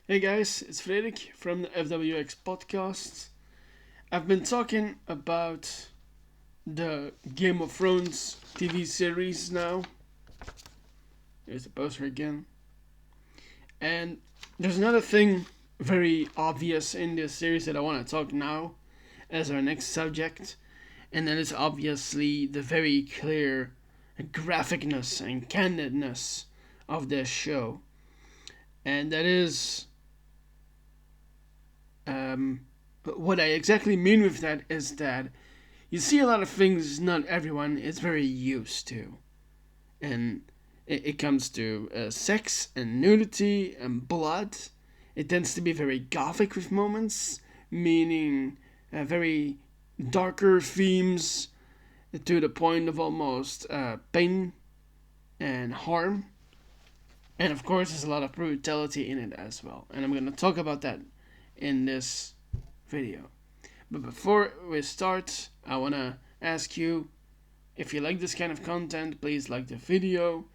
Hey guys, it's Frederik from the FWX podcast. I've been talking about the Game of Thrones TV series now. Here's the poster again. And there's another thing very obvious in this series that I want to talk now as our next subject, and that is obviously the very clear graphicness and candidness of this show. And that is what I exactly mean with that is that you see a lot of things not everyone is very used to. And it comes to sex and nudity and blood. It tends to be very gothic with moments, meaning very darker themes to the point of almost pain and harm. And of course, there's a lot of brutality in it as well. And I'm going to talk about that in this video. But before we start, I want to ask you, if you like this kind of content, please like the video.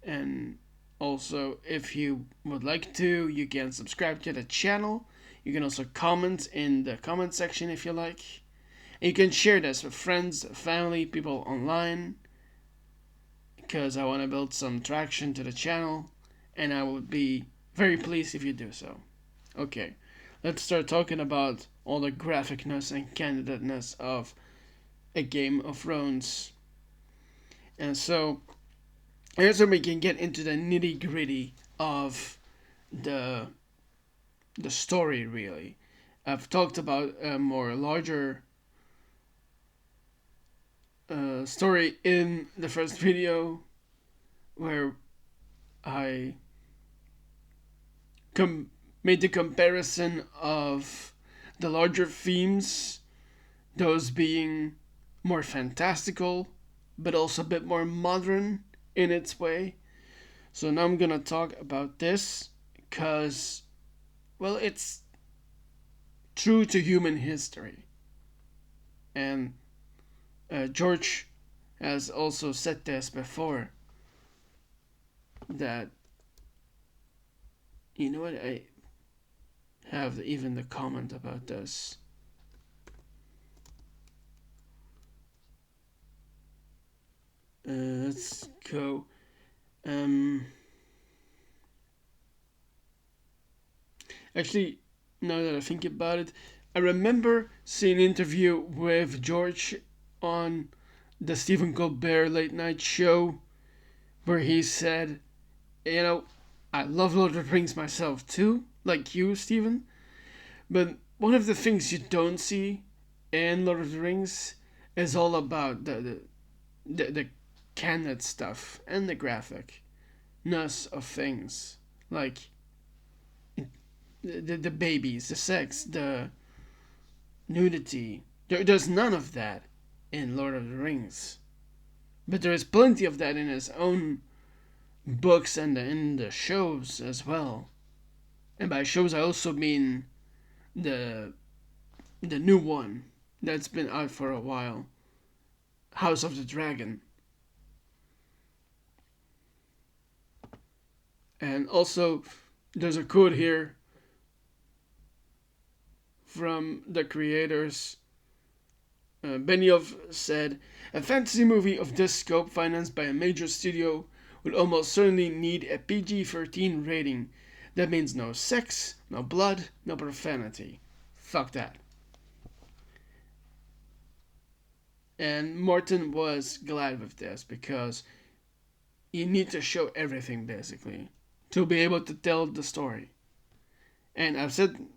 And also, if you would like to, you can subscribe to the channel. You can also comment in the comment section if you like. And you can share this with friends, family, people online. Because I want to build some traction to the channel. And I would be very pleased if you do so. Okay, let's start talking about all the graphicness and candidateness of a Game of Thrones. And so, here's where we can get into the nitty gritty of the story. Really, I've talked about a more larger story in the first video, where I made the comparison of the larger themes, those being more fantastical, but also a bit more modern in its way. So now I'm gonna talk about this because, well, it's true to human history. And George has also said this before, that, you know what, I have even the comment about this. Let's go. Actually, now that I think about it, I remember seeing an interview with George on the Stephen Colbert late night show, where he said, you know, I love Lord of the Rings myself too, like you, Stephen. But one of the things you don't see in Lord of the Rings is all about the candid stuff and the graphicness of things, like the babies, the sex, the nudity. There's none of that in Lord of the Rings, but there is plenty of that in his own books and in the shows as well. And by shows, I also mean the new one that's been out for a while, House of the Dragon. And also, there's a quote here from the creators. Benioff said, "A fantasy movie of this scope, financed by a major studio, would almost certainly need a PG-13 rating. That means no sex, no blood, no profanity. Fuck that." And Martin was glad with this, because you need to show everything, basically, to be able to tell the story. And I've said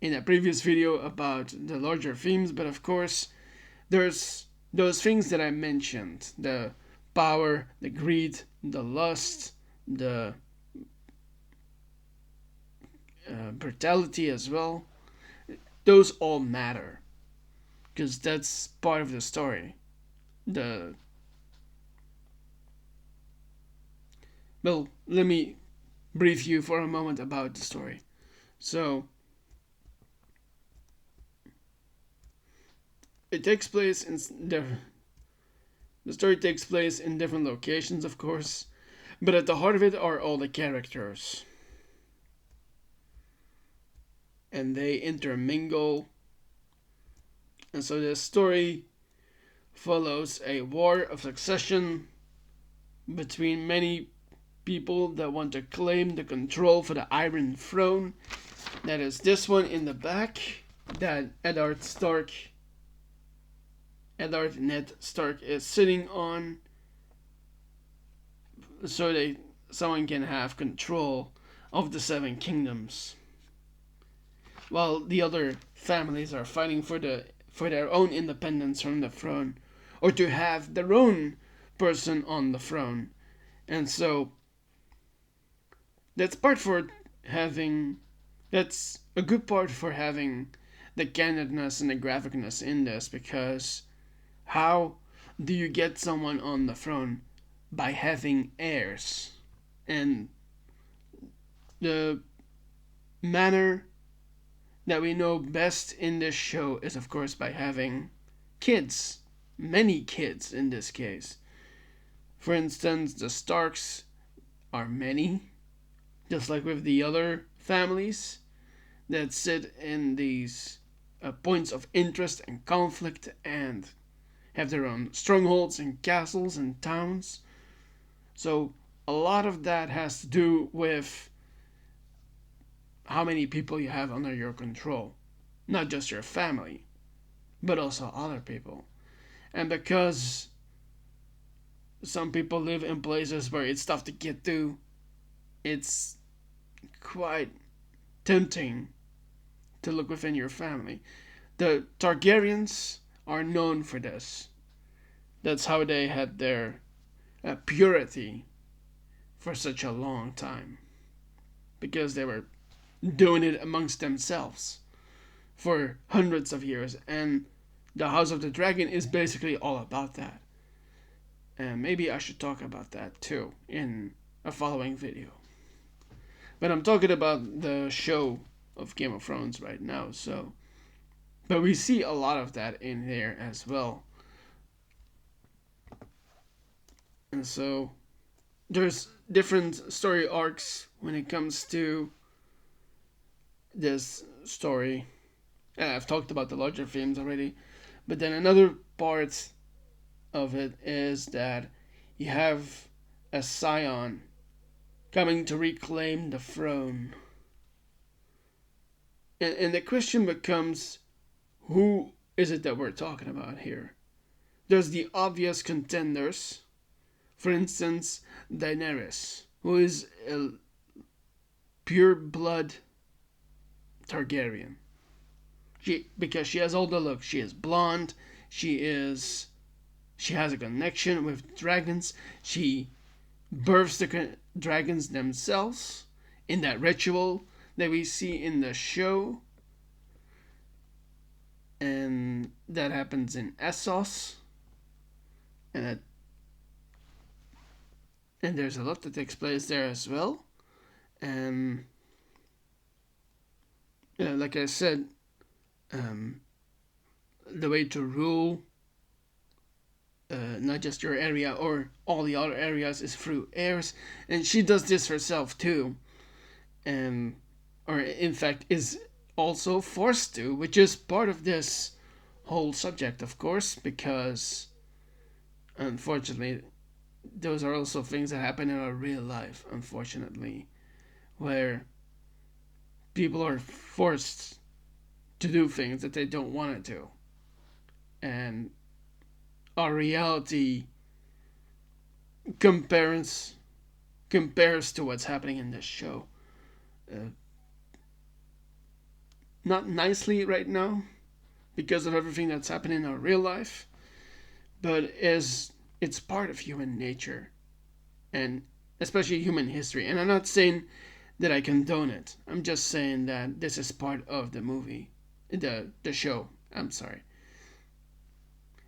in a previous video about the larger themes, but of course, there's those things that I mentioned: the power, the greed, the lust, the brutality as well. Those all matter, because that's part of the story. Well, let me brief you for a moment about the story. So, it takes place in the story takes place in different locations, of course, but at the heart of it are all the characters. and they intermingle. And so this story follows a war of succession between many people that want to claim the control for the Iron Throne. That is this one in the back that Eddard Ned Stark is sitting on, so someone can have control of the Seven Kingdoms, while the other families are fighting for their own independence from the throne, or to have their own person on the throne. And so that's a good part for having the candidness and the graphicness in this, because how do you get someone on the throne? By having heirs. And the manner that we know best in this show is, of course, by having kids. Many kids in this case. For instance, the Starks are many, just like with the other families that sit in these points of interest and conflict and have their own strongholds and castles and towns. So a lot of that has to do with how many people you have under your control. Not just your family, but also other people. And because some people live in places where it's tough to get to, it's quite tempting to look within your family. The Targaryens are known for this. That's how they had their purity for such a long time, because they were doing it amongst themselves for hundreds of years, and the House of the Dragon is basically all about that. And maybe I should talk about that too in a following video. But I'm talking about the show of Game of Thrones right now, so. But we see a lot of that in there as well. And so there's different story arcs when it comes to this story. And I've talked about the larger themes already. But then another part of it is that you have a scion coming to reclaim the throne. And the question becomes, who is it that we're talking about here? There's the obvious contenders. For instance, Daenerys, who is a pure blood Targaryen. Because she has all the looks. She is blonde. She has a connection with dragons. She births the dragons themselves in that ritual that we see in the show. And that happens in Essos. And there's a lot that takes place there as well. And like I said, the way to rule not just your area or all the other areas is through heirs, and she does this herself too, or in fact is also forced to, which is part of this whole subject, of course, because unfortunately those are also things that happen in our real life, unfortunately, where people are forced to do things that they don't want to do. And our reality compares to what's happening in this show. Not nicely right now, because of everything that's happening in our real life, but it's part of human nature, and especially human history. And I'm not saying that I condone it. I'm just saying that this is part of the movie, the show. I'm sorry.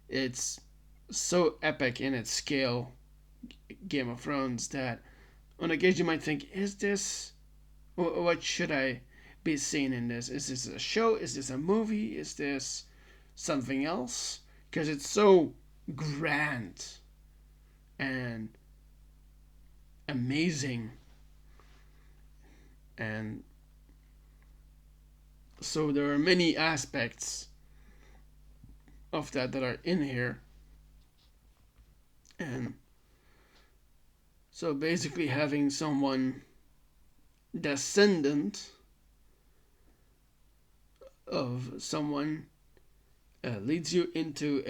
It's so epic in its scale, Game of Thrones, that on occasion you might think, is this, what should I be seeing in this? Is this a show? Is this a movie? Is this something else? Because it's so grand and amazing and So there are many aspects of that are in here. And so basically having someone descendant of someone leads you into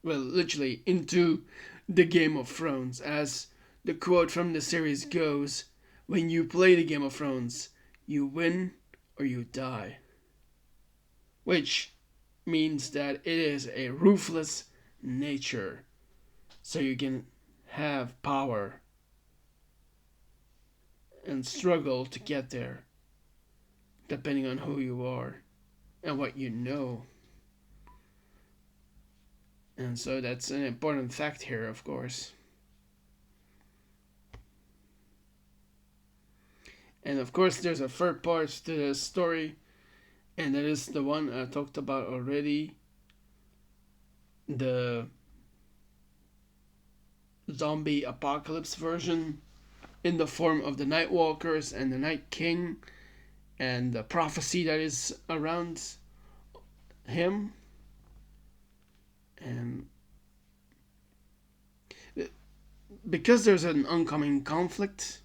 literally into the Game of Thrones. As the quote from the series goes, when you play the Game of Thrones, you win or you die. Which means that it is a ruthless nature. So you can have power and struggle to get there, depending on who you are and what you know. And so that's an important fact here, of course. And of course, there's a third part to the story, and that is the one I talked about already. The zombie apocalypse version in the form of the Nightwalkers and the Night King and the prophecy that is around him. And because there's an oncoming conflict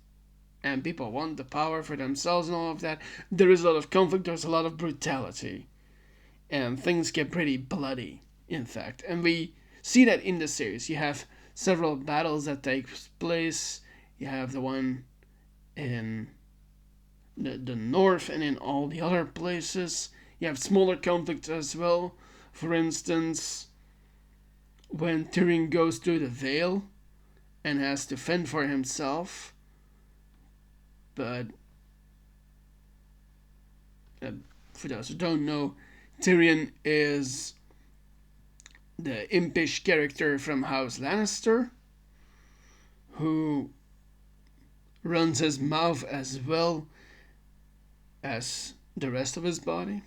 and people want the power for themselves and all of that, there is a lot of conflict, there's a lot of brutality, and things get pretty bloody, in fact. And we see that in the series. You have several battles that take place. You have the one in the north and in all the other places. You have smaller conflicts as well. For instance, when Tyrion goes through the Vale and has to fend for himself, but for those who don't know, Tyrion is the impish character from House Lannister, who runs his mouth as well as the rest of his body.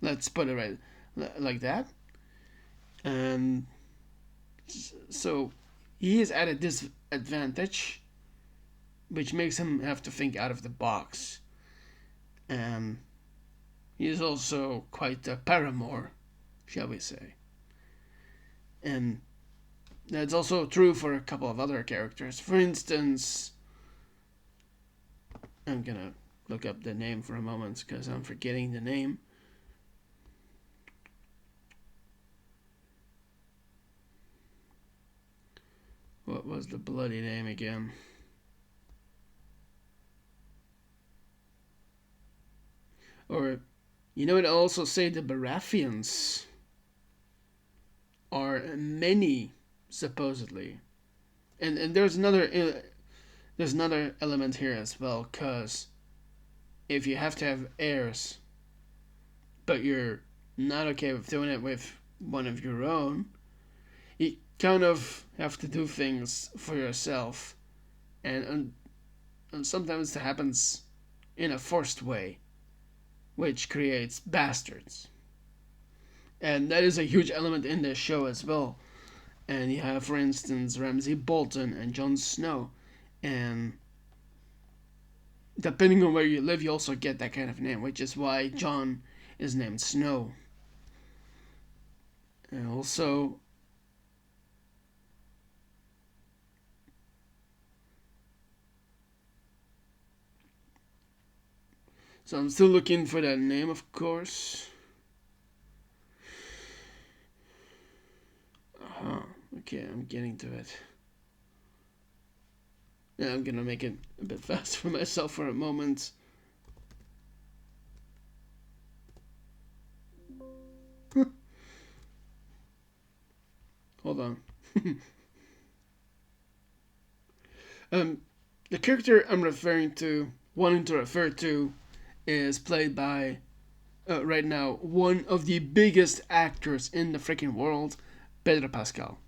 Let's put it right like that. And so he is at a disadvantage, which makes him have to think out of the box. And he is also quite a paramour, shall we say. And that's also true for a couple of other characters. For instance, I'm gonna look up the name for a moment because I'm forgetting the name. What was the bloody name again? Or, you know what, I also say the Baratheons are many, supposedly. And there's another element here as well, because if you have to have heirs, but you're not okay with doing it with one of your own, you kind of have to do things for yourself, and sometimes it happens in a forced way, which creates bastards. And that is a huge element in this show as well. And you have, for instance, Ramsay Bolton and Jon Snow. And depending on where you live, you also get that kind of name, which is why Jon is named Snow. And also, so I'm still looking for that name, of course. Okay, I'm getting to it. Yeah, I'm gonna make it a bit fast for myself for a moment. Hold on. The character I'm wanting to refer to, is played by, right now, one of the biggest actors in the freaking world, Pedro Pascal,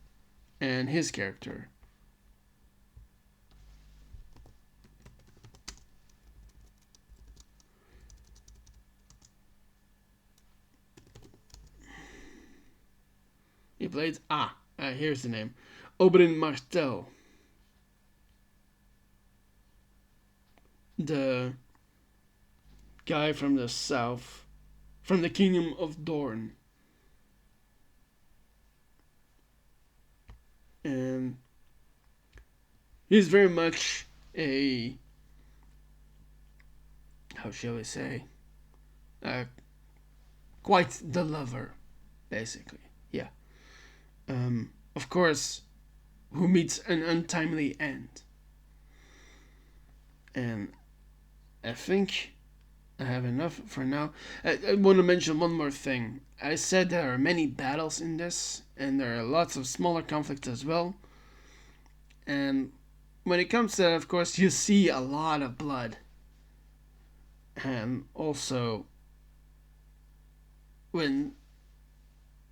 and his character. He played, here's the name, Oberyn Martell, the guy from the south, from the kingdom of Dorne. And he's very much a, how shall we say, quite the lover, basically. Yeah. Of course, who meets an untimely end. And I think I have enough for now. I want to mention one more thing. I said there are many battles in this, and there are lots of smaller conflicts as well. And when it comes to that, of course, you see a lot of blood. And also, when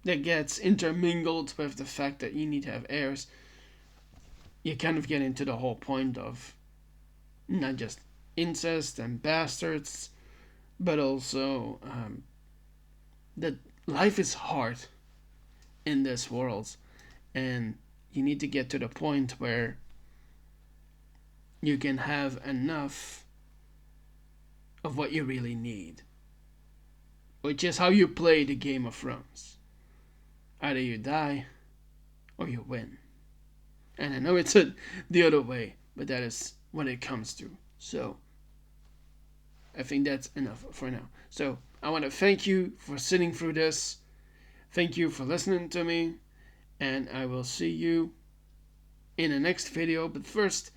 that gets intermingled with the fact that you need to have heirs, you kind of get into the whole point of not just incest and bastards, but also that life is hard in this world, and you need to get to the point where you can have enough of what you really need, which is how you play the Game of Thrones. Either you die or you win. And I know it's the other way, but that is what it comes to. So I think that's enough for now. So I want to thank you for sitting through this. Thank you for listening to me. And I will see you in the next video. But first,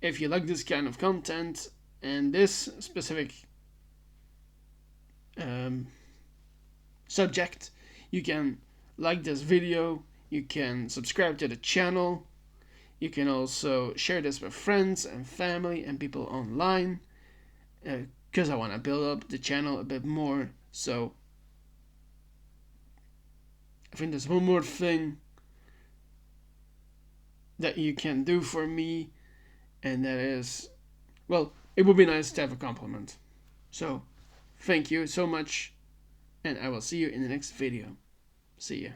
if you like this kind of content and this specific subject, you can like this video, you can subscribe to the channel, you can also share this with friends and family and people online, because I want to build up the channel a bit more. So I think there's one more thing that you can do for me, and that is, well, it would be nice to have a compliment. So thank you so much, and I will see you in the next video. See ya.